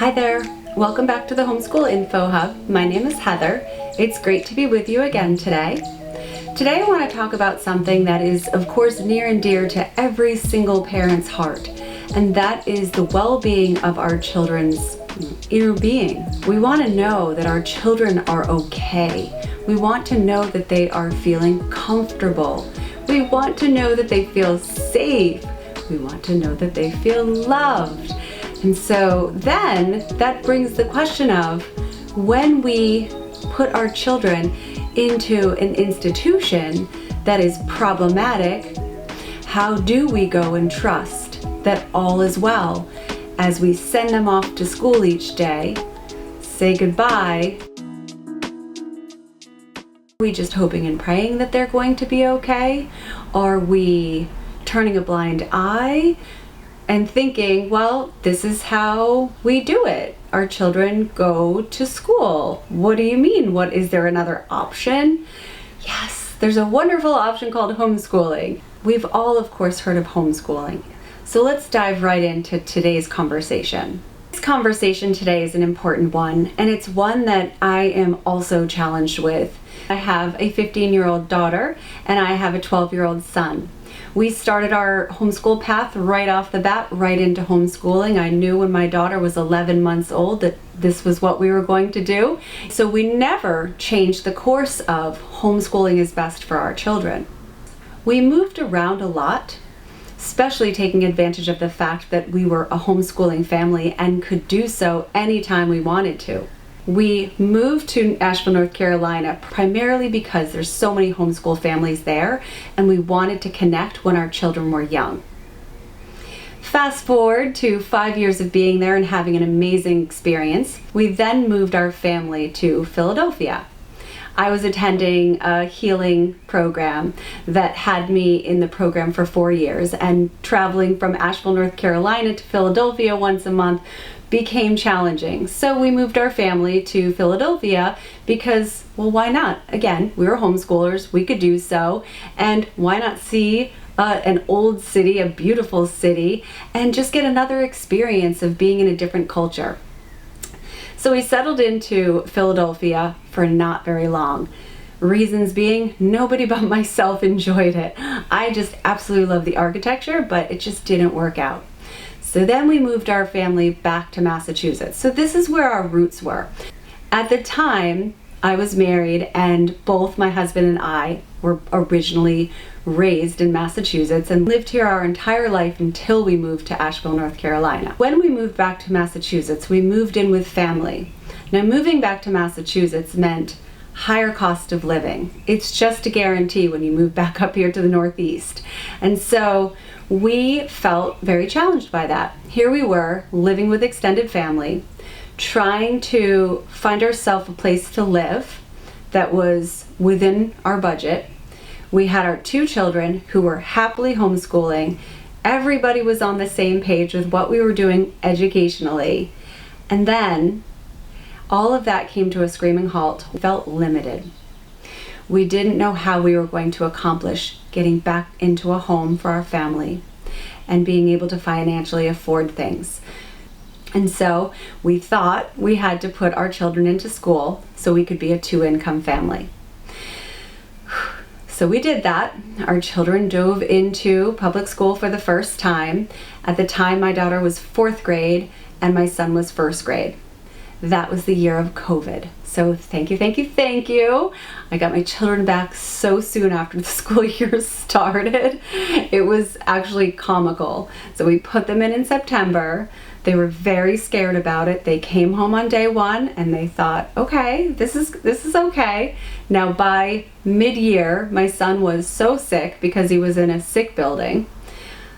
Hi there, welcome back to the Homeschool Info Hub. My name is Heather. It's great to be with you again today. Today I want to talk about something that is of course near and dear to every single parent's heart, and that is the well-being of our children's inner being. We want to know that our children are okay. We want to know that they are feeling comfortable. We want to know that they feel safe. We want to know that they feel loved. And so then that brings the question of, when we put our children into an institution that is problematic, how do we go and trust that all is well as we send them off to school each day, say goodbye? Are we just hoping and praying that they're going to be okay? Are we turning a blind eye and thinking, well, this is how we do it? Our children go to school. What do you mean? Is there another option? Yes, there's a wonderful option called homeschooling. We've all, of course, heard of homeschooling. So let's dive right into today's conversation. This conversation today is an important one, and it's one that I am also challenged with. I have a 15-year-old daughter, and I have a 12-year-old son. We started our homeschool path right off the bat, right into homeschooling. I knew when my daughter was 11 months old that this was what we were going to do. So we never changed the course of homeschooling is best for our children. We moved around a lot, especially taking advantage of the fact that we were a homeschooling family and could do so anytime we wanted to. We moved to Asheville, North Carolina, primarily because there's so many homeschool families there, and we wanted to connect when our children were young. Fast forward to 5 years of being there and having an amazing experience, we then moved our family to Philadelphia. I was attending a healing program that had me in the program for 4 years, and traveling from Asheville, North Carolina to Philadelphia once a month became challenging. So we moved our family to Philadelphia because, well, why not? Again, we were homeschoolers, we could do so, and why not see an old city, a beautiful city, and just get another experience of being in a different culture. So we settled into Philadelphia for not very long. Reasons being, nobody but myself enjoyed it. I just absolutely love the architecture, but it just didn't work out. So then we moved our family back to Massachusetts. So this is where our roots were. At the time, I was married, and both my husband and I were originally raised in Massachusetts and lived here our entire life until we moved to Asheville, North Carolina. When we moved back to Massachusetts, we moved in with family. Now, moving back to Massachusetts meant higher cost of living. It's just a guarantee when you move back up here to the Northeast. And so we felt very challenged by that. Here we were, living with extended family, trying to find ourselves a place to live that was within our budget. We had our 2 children who were happily homeschooling. Everybody was on the same page with what we were doing educationally. And then all of that came to a screaming halt. We felt limited. We didn't know how we were going to accomplish getting back into a home for our family and being able to financially afford things. And so we thought we had to put our children into school so we could be a 2-income family. So we did that. Our children dove into public school for the first time. At the time, my daughter was 4th grade and my son was 1st grade. That was the year of COVID. So thank you, thank you, thank you. I got my children back so soon after the school year started. It was actually comical. So we put them in September. They were very scared about it. They came home on day 1 and they thought, okay, this is okay. Now by mid-year, my son was so sick because he was in a sick building.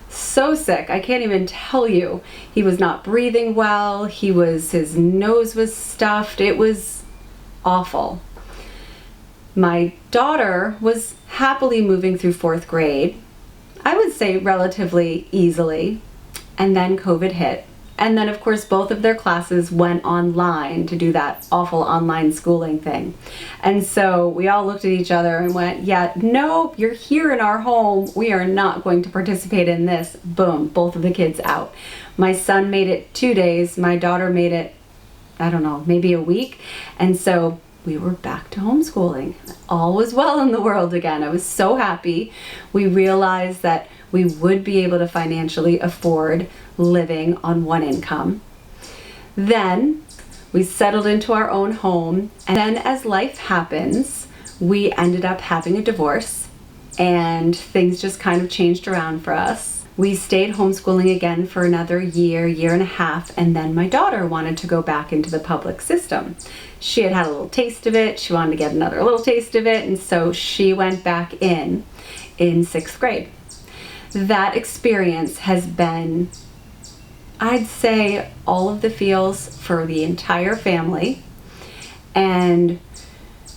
So sick, I can't even tell you. He was not breathing well. His nose was stuffed. It was awful. My daughter was happily moving through 4th grade, I would say relatively easily, and then COVID hit. And then, of course, both of their classes went online to do that awful online schooling thing. And so we all looked at each other and went, yeah, nope, you're here in our home. We are not going to participate in this. Boom, both of the kids out. My son made it 2 days. My daughter made it, I don't know, maybe a week. And so we were back to homeschooling. All was well in the world again. I was so happy. We realized that we would be able to financially afford living on one income. Then we settled into our own home, and then as life happens, we ended up having a divorce, and things just kind of changed around for us. We stayed homeschooling again for another year, year and a half, and then my daughter wanted to go back into the public system. She had had a little taste of it, she wanted to get another little taste of it, and so she went back in 6th grade. That experience has been, I'd say, all of the feels for the entire family, and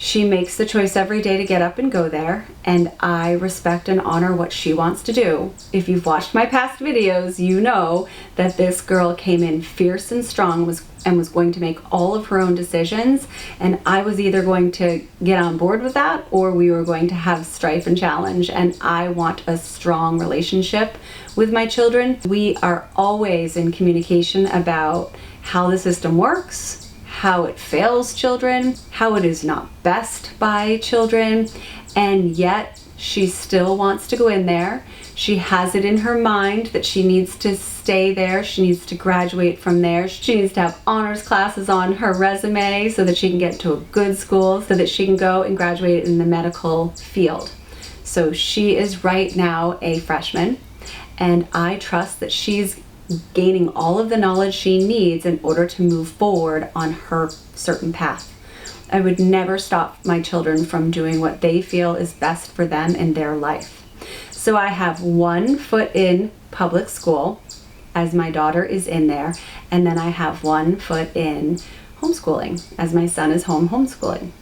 she makes the choice every day to get up and go there, and I respect and honor what she wants to do. If you've watched my past videos, you know that this girl came in fierce and strong and was going to make all of her own decisions, and I was either going to get on board with that or we were going to have strife and challenge, and I want a strong relationship with my children. We are always in communication about how the system works, how it fails children, how it is not best by children, and yet she still wants to go in there. She has it in her mind that she needs to stay there, she needs to graduate from there, she needs to have honors classes on her resume so that she can get to a good school, so that she can go and graduate in the medical field. So she is right now a freshman, and I trust that she's gaining all of the knowledge she needs in order to move forward on her certain path. I would never stop my children from doing what they feel is best for them in their life. So I have one foot in public school as my daughter is in there, and then I have one foot in homeschooling as my son is home homeschooling.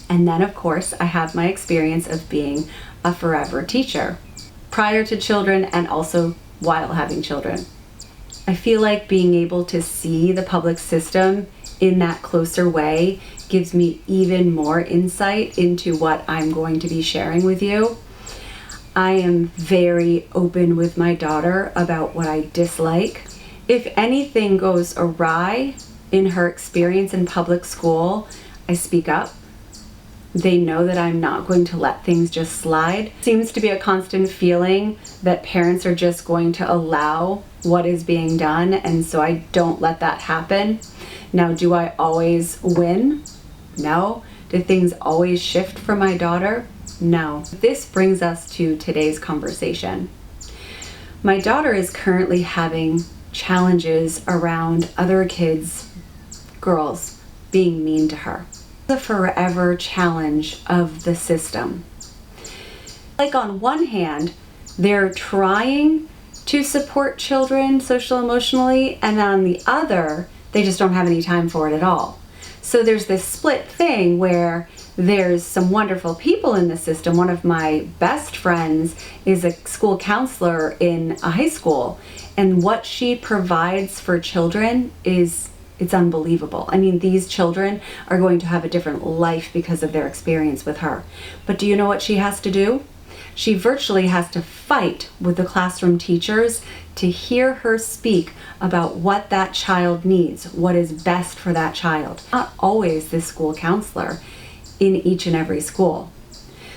And then, of course, I have my experience of being a forever teacher prior to children and also while having children. I feel like being able to see the public system in that closer way gives me even more insight into what I'm going to be sharing with you. I am very open with my daughter about what I dislike. If anything goes awry in her experience in public school, I speak up. They know that I'm not going to let things just slide. Seems to be a constant feeling that parents are just going to allow what is being done, and so I don't let that happen. Now, do I always win? No. Do things always shift for my daughter? No. This brings us to today's conversation. My daughter is currently having challenges around other kids, girls, being mean to her. The forever challenge of the system. Like, on one hand, they're trying to support children social emotionally, and on the other, they just don't have any time for it at all. So there's this split thing where there's some wonderful people in the system. One of my best friends is a school counselor in a high school, and what she provides for children it's unbelievable. I mean, these children are going to have a different life because of their experience with her. But do you know what she has to do? She virtually has to fight with the classroom teachers to hear her speak about what that child needs, what is best for that child. Not always this school counselor in each and every school.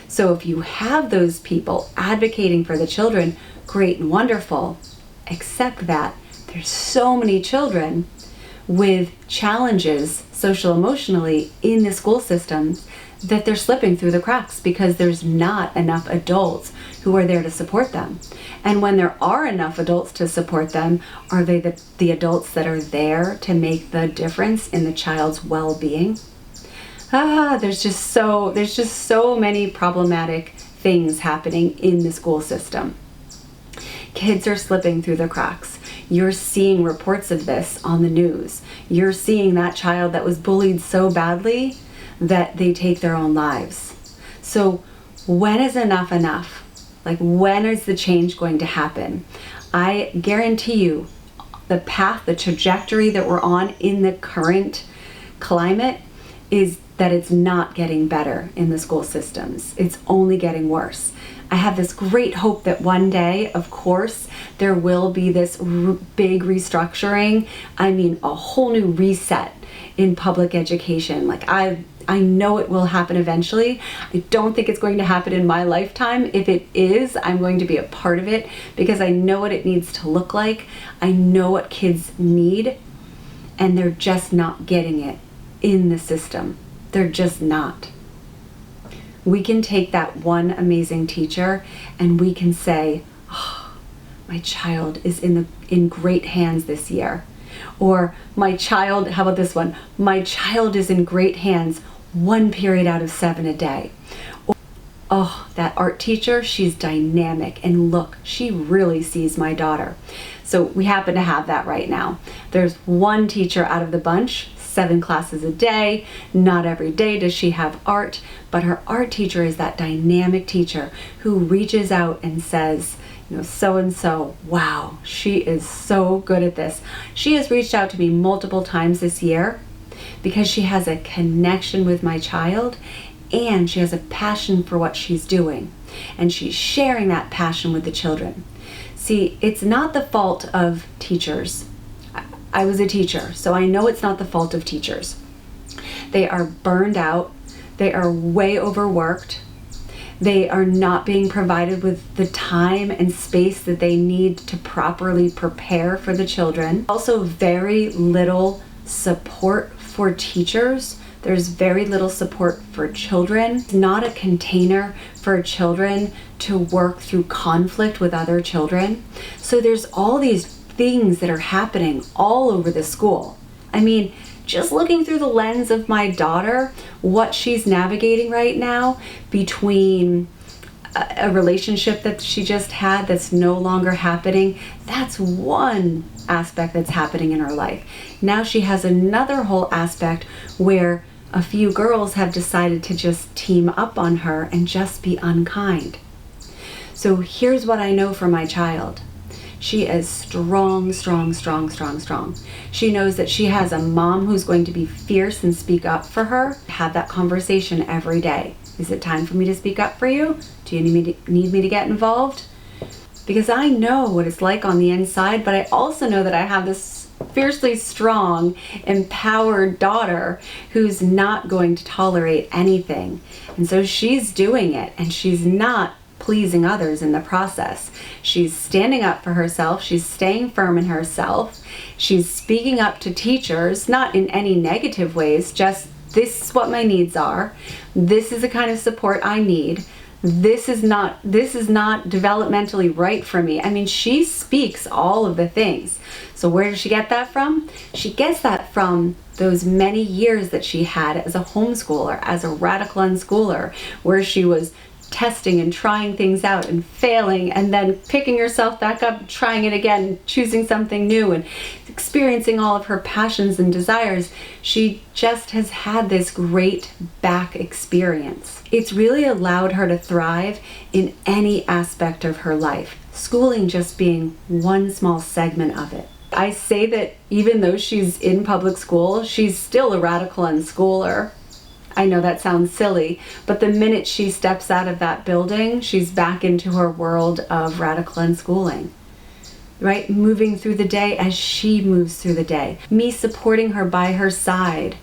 So if you have those people advocating for the children, great and wonderful, except that there's so many children with challenges social emotionally in the school systems that they're slipping through the cracks because there's not enough adults who are there to support them. And when there are enough adults to support them, are they the adults that are there to make the difference in the child's well-being? There's just so many problematic things happening in the school system. Kids are slipping through the cracks. You're seeing reports of this on the news. You're seeing that child that was bullied so badly that they take their own lives. So when is enough enough? Like, when is the change going to happen? I guarantee you the path, the trajectory that we're on in the current climate is that it's not getting better in the school systems. It's only getting worse. I have this great hope that one day, of course, there will be this big restructuring. I mean, a whole new reset in public education. Like I know it will happen eventually. I don't think it's going to happen in my lifetime. If it is, I'm going to be a part of it because I know what it needs to look like. I know what kids need, and they're just not getting it in the system. They're just not. We can take that one amazing teacher and we can say, oh, my child is in great hands this year. Or my child, how about this one? My child is in great hands 1 period out of 7 a day. Or, oh, that art teacher, she's dynamic, and look, she really sees my daughter. So we happen to have that right now. There's one teacher out of the bunch, 7 classes a day. Not every day does she have art, but her art teacher is that dynamic teacher who reaches out and says, you know, so-and-so, wow, she is so good at this. She has reached out to me multiple times this year because she has a connection with my child and she has a passion for what she's doing. And she's sharing that passion with the children. See, it's not the fault of teachers. I was a teacher, so I know it's not the fault of teachers. They are burned out. They are way overworked. They are not being provided with the time and space that they need to properly prepare for the children. Also, very little support for teachers. There's very little support for children. It's not a container for children to work through conflict with other children. So there's all these things that are happening all over the school. I mean, just looking through the lens of my daughter, what she's navigating right now between a relationship that she just had that's no longer happening, that's one aspect that's happening in her life. Now she has another whole aspect where a few girls have decided to just team up on her and just be unkind. So here's what I know for my child. She is strong, strong, strong, strong, strong. She knows that she has a mom who's going to be fierce and speak up for her. Have that conversation every day. Is it time for me to speak up for you? Do you need me to get involved? Because I know what it's like on the inside, but I also know that I have this fiercely strong, empowered daughter who's not going to tolerate anything. And so she's doing it, and she's not pleasing others in the process. She's standing up for herself. She's staying firm in herself. She's speaking up to teachers, not in any negative ways, just this is what my needs are. This is the kind of support I need. This is not developmentally right for me. I mean, she speaks all of the things. So where does she get that from? She gets that from those many years that she had as a homeschooler, as a radical unschooler, where she was testing and trying things out and failing and then picking herself back up, trying it again, choosing something new and experiencing all of her passions and desires. She just has had this great back experience. It's really allowed her to thrive in any aspect of her life, schooling just being one small segment of it. I say that even though she's in public school, she's still a radical unschooler. I know that sounds silly, but the minute she steps out of that building, she's back into her world of radical unschooling, right? Moving through the day as she moves through the day. Me supporting her by her side,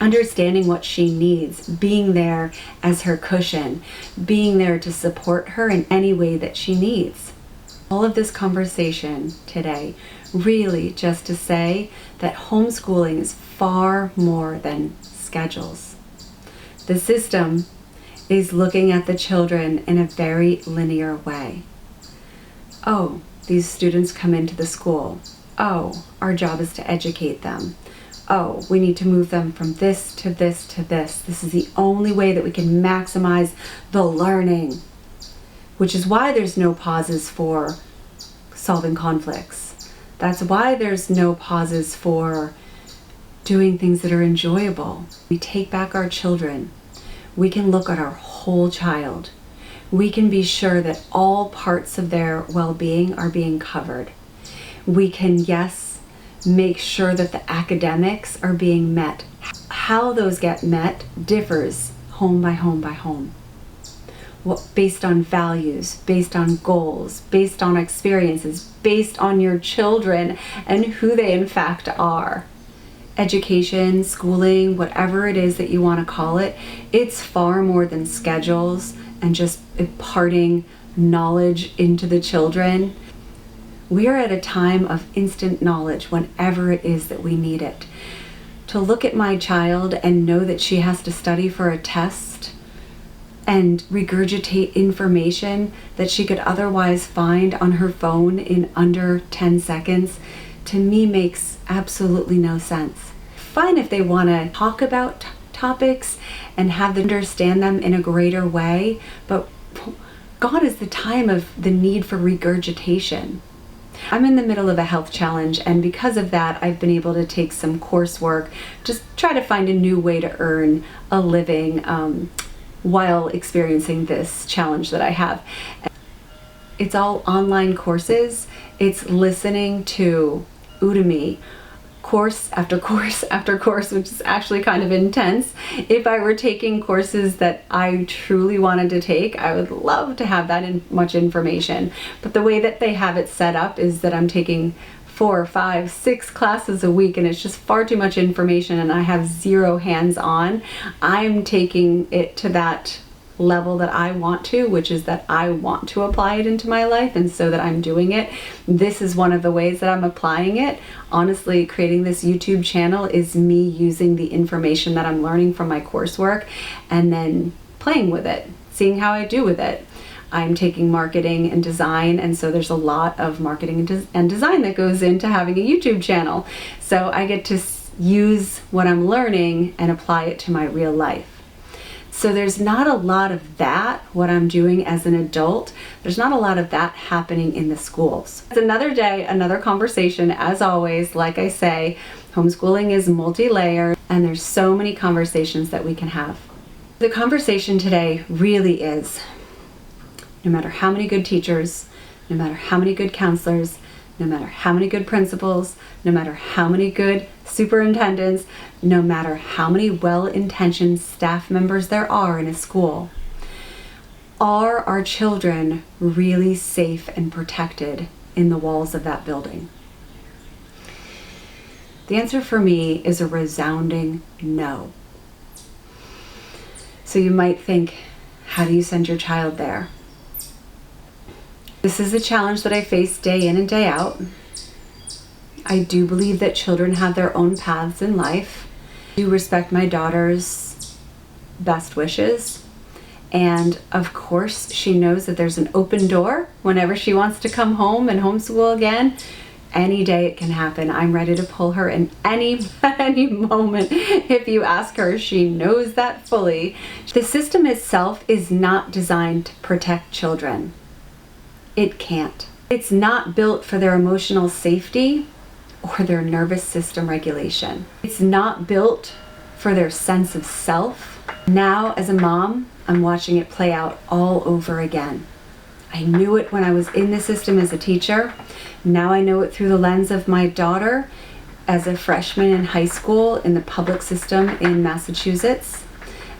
understanding what she needs, being there as her cushion, being there to support her in any way that she needs. All of this conversation today really just to say that homeschooling is far more than schedules. The system is looking at the children in a very linear way. Oh, these students come into the school. Oh, our job is to educate them. Oh, we need to move them from this to this to this. This is the only way that we can maximize the learning, which is why there's no pauses for solving conflicts. That's why there's no pauses for doing things that are enjoyable. We take back our children. We can look at our whole child. We can be sure that all parts of their well-being are being covered. We can, yes, make sure that the academics are being met. How those get met differs home by home by home. Based on values, based on goals, based on experiences, based on your children and who they in fact are. Education, schooling, whatever it is that you want to call it, it's far more than schedules and just imparting knowledge into the children. We are at a time of instant knowledge whenever it is that we need it. To look at my child and know that she has to study for a test and regurgitate information that she could otherwise find on her phone in under 10 seconds, to me makes absolutely no sense. Fine if they want to talk about topics and have them understand them in a greater way, but gone is the time of the need for regurgitation. I'm in the middle of a health challenge, and because of that, I've been able to take some coursework, just try to find a new way to earn a living while experiencing this challenge that I have. It's all online courses. It's listening to Udemy, course after course after course, which is actually kind of intense. If I were taking courses that I truly wanted to take, I would love to have that much information. But the way that they have it set up is that I'm taking 4, 5, 6 classes a week, and it's just far too much information, and I have zero hands-on. I'm taking it to that level that I want to, which is that I want to apply it into my life, and so that I'm doing it. This is one of the ways that I'm applying it. Honestly, creating this YouTube channel is me using the information that I'm learning from my coursework and then playing with it, seeing how I do with it. I'm taking marketing and design, and so there's a lot of marketing and design that goes into having a YouTube channel. So I get to use what I'm learning and apply it to my real life. So there's not a lot of that, what I'm doing as an adult, there's not a lot of that happening in the schools. It's another day, another conversation. As always, like I say, homeschooling is multi-layered, and there's so many conversations that we can have. The conversation today really is, no matter how many good teachers, no matter how many good counselors, no matter how many good principals, no matter how many good superintendents, no matter how many well-intentioned staff members there are in a school, are our children really safe and protected in the walls of that building? The answer for me is a resounding no. So you might think, how do you send your child there? This is a challenge that I face day in and day out. I do believe that children have their own paths in life. I do respect my daughter's best wishes. And of course, she knows that there's an open door whenever she wants to come home and homeschool again. Any day it can happen. I'm ready to pull her in any moment. If you ask her, she knows that fully. The system itself is not designed to protect children. It can't. It's not built for their emotional safety or their nervous system regulation. It's not built for their sense of self. Now, as a mom, I'm watching it play out all over again. I knew it when I was in the system as a teacher. Now I know it through the lens of my daughter as a freshman in high school in the public system in Massachusetts,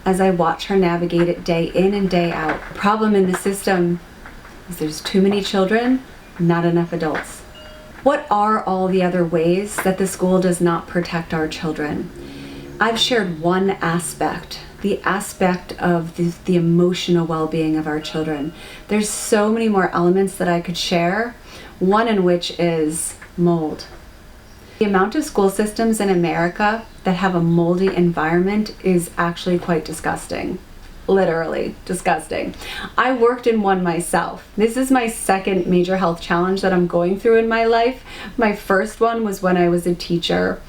as I watch her navigate it day in and day out. The problem in the system is there's too many children, not enough adults. What are all the other ways that the school does not protect our children? I've shared one aspect, the aspect of the emotional well-being of our children. There's so many more elements that I could share, one in which is mold. The amount of school systems in America that have a moldy environment is actually quite disgusting. Literally disgusting. I worked in one myself. This is my second major health challenge that I'm going through in my life. My first one was when I was a teacher.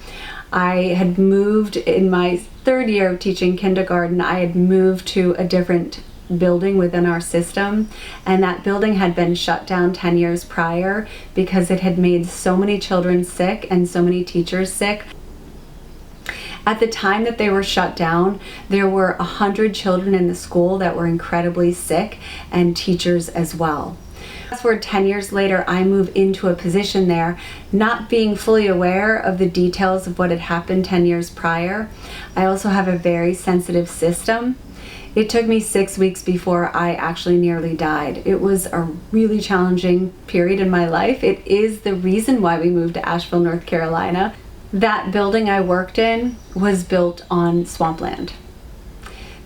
I had moved in my third year of teaching kindergarten. I had moved to a different building within our system, and that building had been shut down 10 years prior because it had made so many children sick and so many teachers sick. At the time that they were shut down, there were 100 children in the school that were incredibly sick, and teachers as well. Fast forward 10 years later, I move into a position there, not being fully aware of the details of what had happened 10 years prior. I also have a very sensitive system. It took me 6 weeks before I actually nearly died. It was a really challenging period in my life. It is the reason why we moved to Asheville, North Carolina. That building I worked in was built on swampland.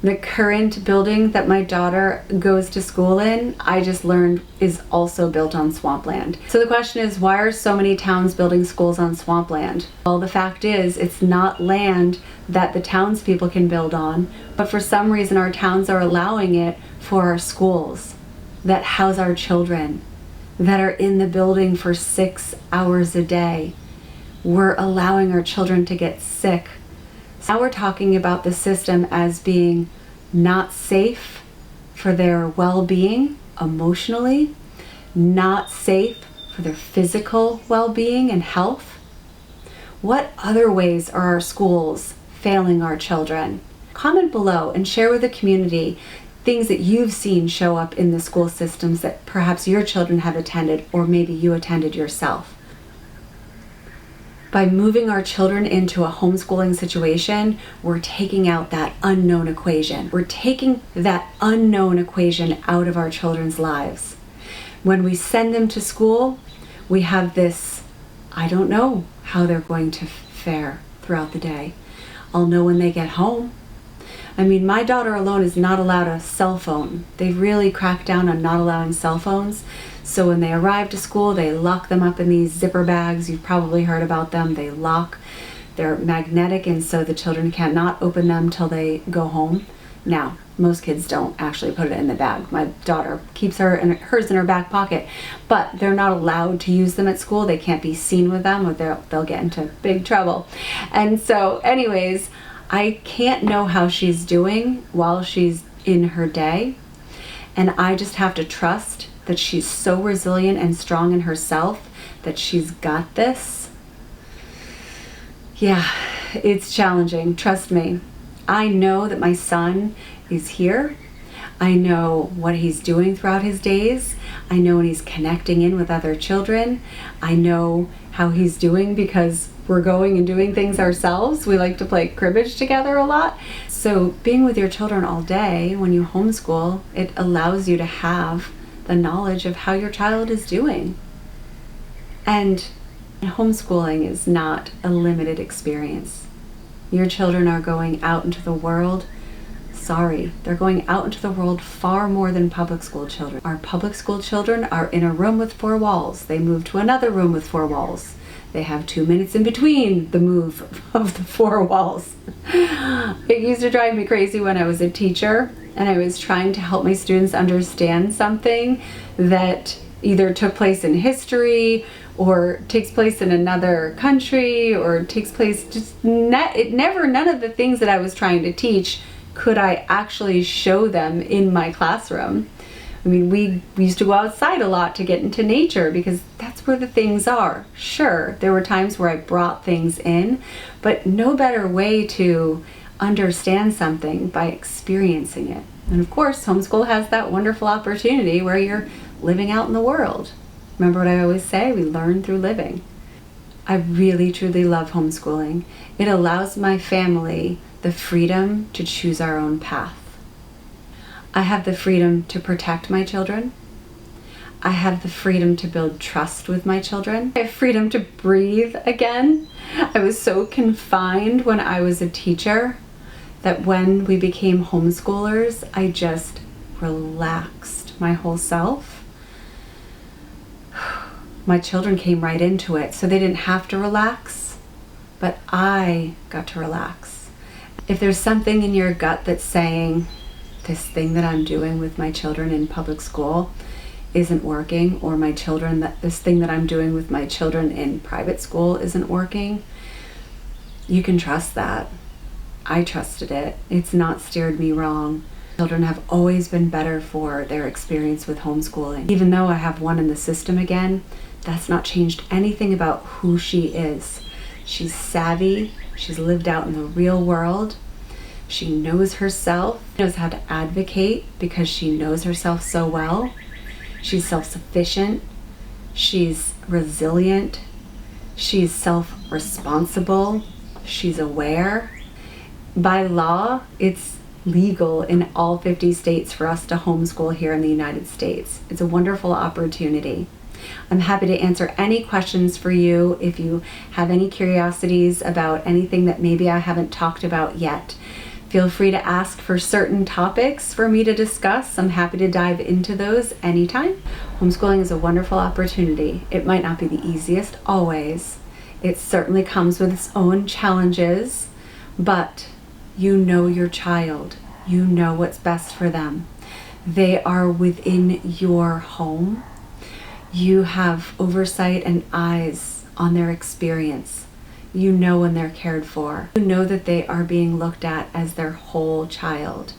The current building that my daughter goes to school in, I just learned, is also built on swampland. So the question is, why are so many towns building schools on swampland? Well, the fact is, it's not land that the townspeople can build on, but for some reason our towns are allowing it for our schools that house our children, that are in the building for 6 hours a day. We're allowing our children to get sick. Now we're talking about the system as being not safe for their well-being emotionally, not safe for their physical well-being and health. What other ways are our schools failing our children? Comment below and share with the community things that you've seen show up in the school systems that perhaps your children have attended, or maybe you attended yourself. By moving our children into a homeschooling situation, we're taking out that unknown equation. We're taking that unknown equation out of our children's lives. When we send them to school, we have this, I don't know how they're going to fare throughout the day. I'll know when they get home. I mean, my daughter alone is not allowed a cell phone. They've really cracked down on not allowing cell phones. So when they arrive to school, they lock them up in these zipper bags. You've probably heard about them. They lock. They're magnetic, and so the children cannot open them till they go home. Now, most kids don't actually put it in the bag. My daughter keeps hers in her back pocket, but they're not allowed to use them at school. They can't be seen with them, or they'll get into big trouble. And so anyways, I can't know how she's doing while she's in her day, and I just have to trust that she's so resilient and strong in herself that she's got this. Yeah, it's challenging, trust me. I know that my son is here. I know what he's doing throughout his days. I know when he's connecting in with other children. I know how he's doing because we're going and doing things ourselves. We like to play cribbage together a lot. So being with your children all day when you homeschool, it allows you to have the knowledge of how your child is doing. And homeschooling is not a limited experience. Your children are going out into the world. Sorry, they're going out into the world far more than public school children. Our public school children are in a room with 4 walls. They move to another room with 4 walls. They have 2 minutes in between the move of the 4 walls. It used to drive me crazy when I was a teacher and I was trying to help my students understand something that either took place in history or takes place in another country or takes place none of the things that I was trying to teach could I actually show them in my classroom. I mean, we used to go outside a lot to get into nature because that's where the things are. Sure, there were times where I brought things in, but no better way to understand something by experiencing it. And of course, homeschool has that wonderful opportunity where you're living out in the world. Remember what I always say? We learn through living. I really, truly love homeschooling. It allows my family the freedom to choose our own path. I have the freedom to protect my children. I have the freedom to build trust with my children. I have freedom to breathe again. I was so confined when I was a teacher that when we became homeschoolers, I just relaxed my whole self. My children came right into it, so they didn't have to relax, but I got to relax. If there's something in your gut that's saying, this thing that I'm doing with my children in public school isn't working, or this thing that I'm doing with my children in private school isn't working, you can trust that. I trusted it. It's not steered me wrong. Children have always been better for their experience with homeschooling. Even though I have one in the system again, that's not changed anything about who she is. She's savvy. She's lived out in the real world. She knows herself, knows how to advocate because she knows herself so well. She's self-sufficient. She's resilient. She's self-responsible. She's aware. By law, it's legal in all 50 states for us to homeschool here in the United States. It's a wonderful opportunity. I'm happy to answer any questions for you if you have any curiosities about anything that maybe I haven't talked about yet. Feel free to ask for certain topics for me to discuss. I'm happy to dive into those anytime. Homeschooling is a wonderful opportunity. It might not be the easiest always. It certainly comes with its own challenges, but you know your child. You know what's best for them. They are within your home. You have oversight and eyes on their experience. You know when they're cared for. You know that they are being looked at as their whole child.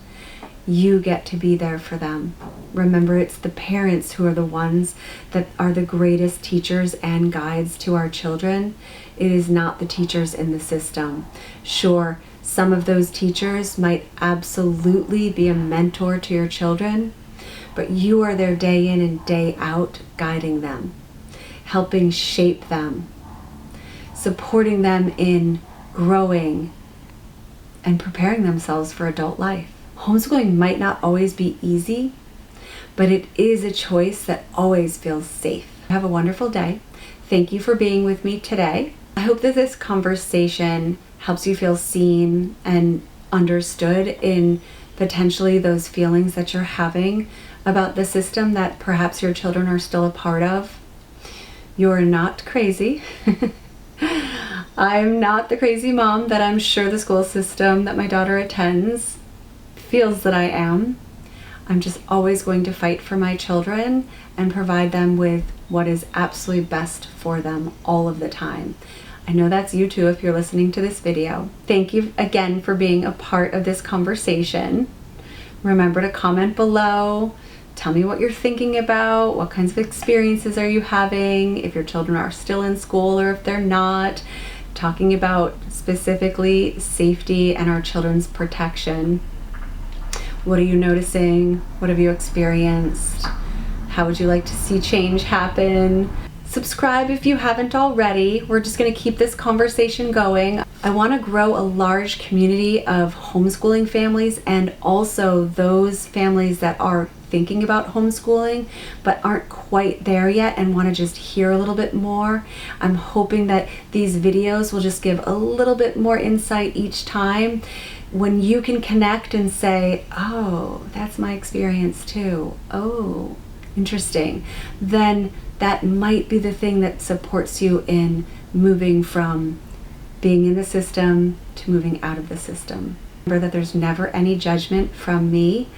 You get to be there for them. Remember, it's the parents who are the ones that are the greatest teachers and guides to our children. It is not the teachers in the system. Sure, some of those teachers might absolutely be a mentor to your children, but you are there day in and day out, guiding them, helping shape them, supporting them in growing and preparing themselves for adult life. Homeschooling might not always be easy, but it is a choice that always feels safe. Have a wonderful day. Thank you for being with me today. I hope that this conversation helps you feel seen and understood in potentially those feelings that you're having about the system that perhaps your children are still a part of. You're not crazy. I'm not the crazy mom that I'm sure the school system that my daughter attends feels that I am. I'm just always going to fight for my children and provide them with what is absolutely best for them all of the time. I know that's you too if you're listening to this video. Thank you again for being a part of this conversation. Remember to comment below. Tell me what you're thinking about. What kinds of experiences are you having? If your children are still in school or if they're not. Talking about specifically safety and our children's protection. What are you noticing? What have you experienced? How would you like to see change happen? Subscribe if you haven't already. We're just going to keep this conversation going. I want to grow a large community of homeschooling families and also those families that are thinking about homeschooling but aren't quite there yet and want to just hear a little bit more. I'm hoping that these videos will just give a little bit more insight each time. When you can connect and say, oh, that's my experience too. Oh, interesting. Then that might be the thing that supports you in moving from being in the system to moving out of the system. Remember that there's never any judgment from me.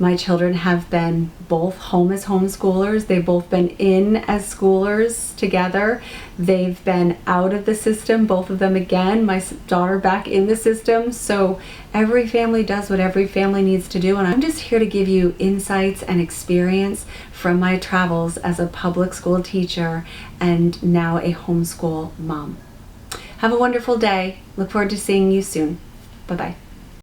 My children have been both home as homeschoolers. They've both been in as schoolers together. They've been out of the system, both of them again. My daughter back in the system. So every family does what every family needs to do. And I'm just here to give you insights and experience from my travels as a public school teacher and now a homeschool mom. Have a wonderful day. Look forward to seeing you soon. Bye-bye.